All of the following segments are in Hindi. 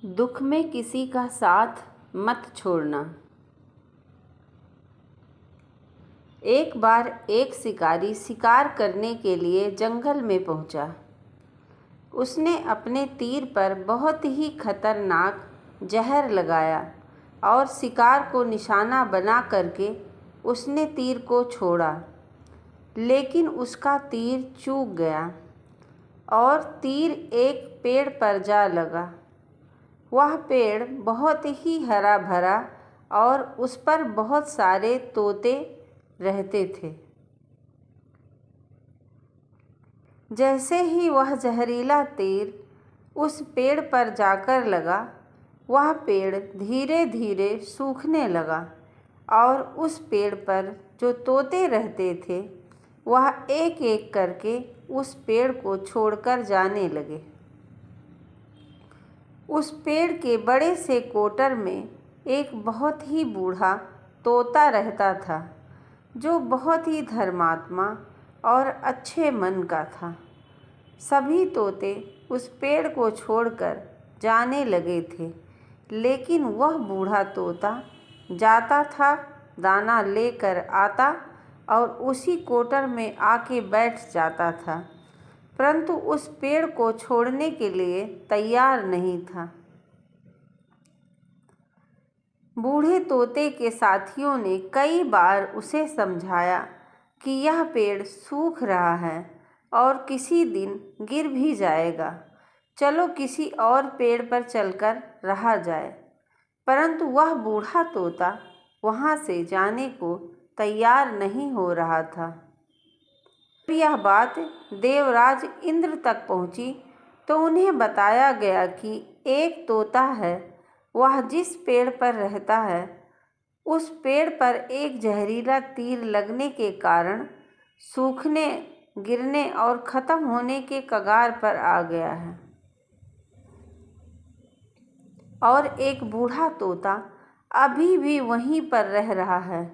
दुख में किसी का साथ मत छोड़ना। एक बार एक शिकारी शिकार करने के लिए जंगल में पहुंचा। उसने अपने तीर पर बहुत ही खतरनाक जहर लगाया और शिकार को निशाना बना करके उसने तीर को छोड़ा, लेकिन उसका तीर चूक गया और तीर एक पेड़ पर जा लगा। वह पेड़ बहुत ही हरा भरा और उस पर बहुत सारे तोते रहते थे। जैसे ही वह जहरीला तीर उस पेड़ पर जाकर लगा, वह पेड़ धीरे धीरे सूखने लगा और उस पेड़ पर जो तोते रहते थे वह एक एक करके उस पेड़ को छोड़कर जाने लगे। उस पेड़ के बड़े से कोटर में एक बहुत ही बूढ़ा तोता रहता था, जो बहुत ही धर्मात्मा और अच्छे मन का था। सभी तोते उस पेड़ को छोड़कर जाने लगे थे, लेकिन वह बूढ़ा तोता जाता था, दाना लेकर आता और उसी कोटर में आके बैठ जाता था, परंतु उस पेड़ को छोड़ने के लिए तैयार नहीं था। बूढ़े तोते के साथियों ने कई बार उसे समझाया कि यह पेड़ सूख रहा है और किसी दिन गिर भी जाएगा, चलो किसी और पेड़ पर चलकर रहा जाए, परंतु वह बूढ़ा तोता वहाँ से जाने को तैयार नहीं हो रहा था। यह बात देवराज इंद्र तक पहुँची तो उन्हें बताया गया कि एक तोता है, वह जिस पेड़ पर रहता है उस पेड़ पर एक जहरीला तीर लगने के कारण सूखने, गिरने और ख़त्म होने के कगार पर आ गया है। और एक बूढ़ा तोता अभी भी वहीं पर रह रहा है।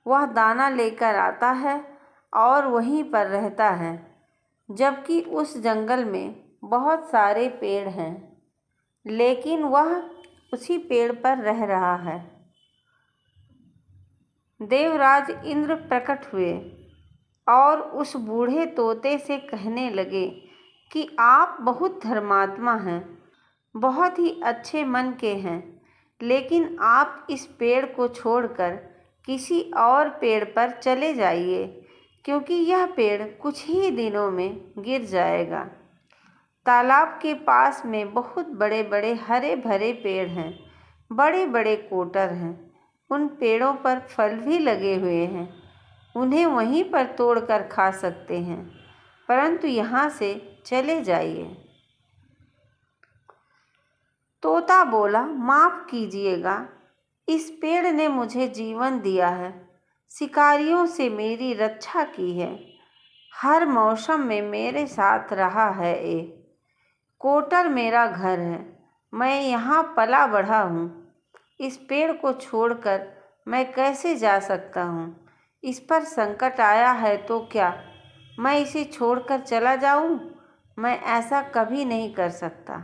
वह दाना लेकर आता है और वहीं पर रहता है, जबकि उस जंगल में बहुत सारे पेड़ हैं, लेकिन वह उसी पेड़ पर रह रहा है। देवराज इंद्र प्रकट हुए और उस बूढ़े तोते से कहने लगे कि आप बहुत धर्मात्मा हैं, बहुत ही अच्छे मन के हैं, लेकिन आप इस पेड़ को छोड़कर किसी और पेड़ पर चले जाइए, क्योंकि यह पेड़ कुछ ही दिनों में गिर जाएगा। तालाब के पास में बहुत बड़े बड़े हरे भरे पेड़ हैं, बड़े बड़े कोटर हैं, उन पेड़ों पर फल भी लगे हुए हैं, उन्हें वहीं पर तोड़कर खा सकते हैं, परंतु यहाँ से चले जाइए। तोता बोला, माफ़ कीजिएगा, इस पेड़ ने मुझे जीवन दिया है, शिकारियों से मेरी रक्षा की है, हर मौसम में मेरे साथ रहा है। कोटर मेरा घर है, मैं यहाँ पला बढ़ा हूँ, इस पेड़ को छोड़कर मैं कैसे जा सकता हूँ? इस पर संकट आया है तो क्या मैं इसे छोड़कर चला जाऊँ? मैं ऐसा कभी नहीं कर सकता।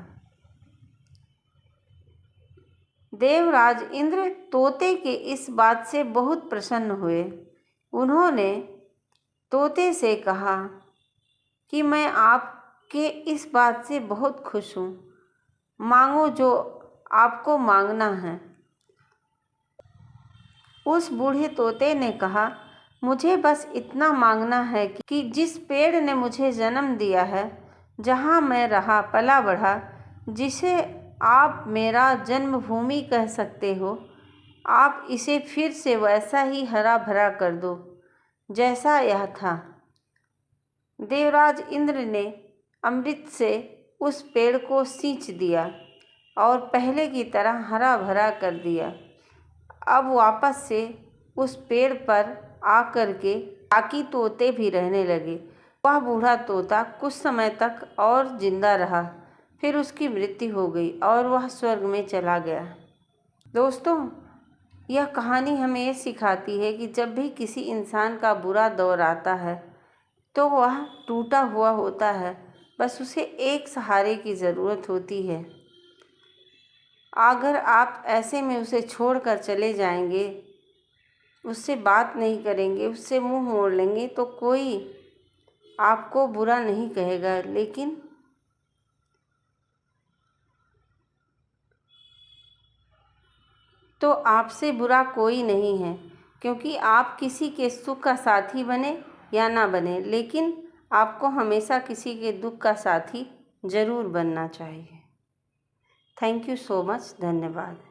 देवराज इंद्र तोते के इस बात से बहुत प्रसन्न हुए। उन्होंने तोते से कहा कि मैं आपके इस बात से बहुत खुश हूँ, मांगो जो आपको मांगना है। उस बूढ़े तोते ने कहा, मुझे बस इतना मांगना है कि जिस पेड़ ने मुझे जन्म दिया है, जहाँ मैं रहा पला बढ़ा, जिसे आप मेरा जन्मभूमि कह सकते हो, आप इसे फिर से वैसा ही हरा भरा कर दो जैसा यह था। देवराज इंद्र ने अमृत से उस पेड़ को सींच दिया और पहले की तरह हरा भरा कर दिया। अब वापस से उस पेड़ पर आकर के बाकी तोते भी रहने लगे। वह बूढ़ा तोता कुछ समय तक और जिंदा रहा, फिर उसकी मृत्यु हो गई और वह स्वर्ग में चला गया। दोस्तों, यह कहानी हमें ये सिखाती है कि जब भी किसी इंसान का बुरा दौर आता है तो वह टूटा हुआ होता है, बस उसे एक सहारे की ज़रूरत होती है। अगर आप ऐसे में उसे छोड़कर चले जाएंगे, उससे बात नहीं करेंगे, उससे मुंह मोड़ लेंगे तो कोई आपको बुरा नहीं कहेगा, लेकिन तो आपसे बुरा कोई नहीं है, क्योंकि आप किसी के सुख का साथी बने या ना बने, लेकिन आपको हमेशा किसी के दुख का साथी ज़रूर बनना चाहिए। Thank you so much. धन्यवाद।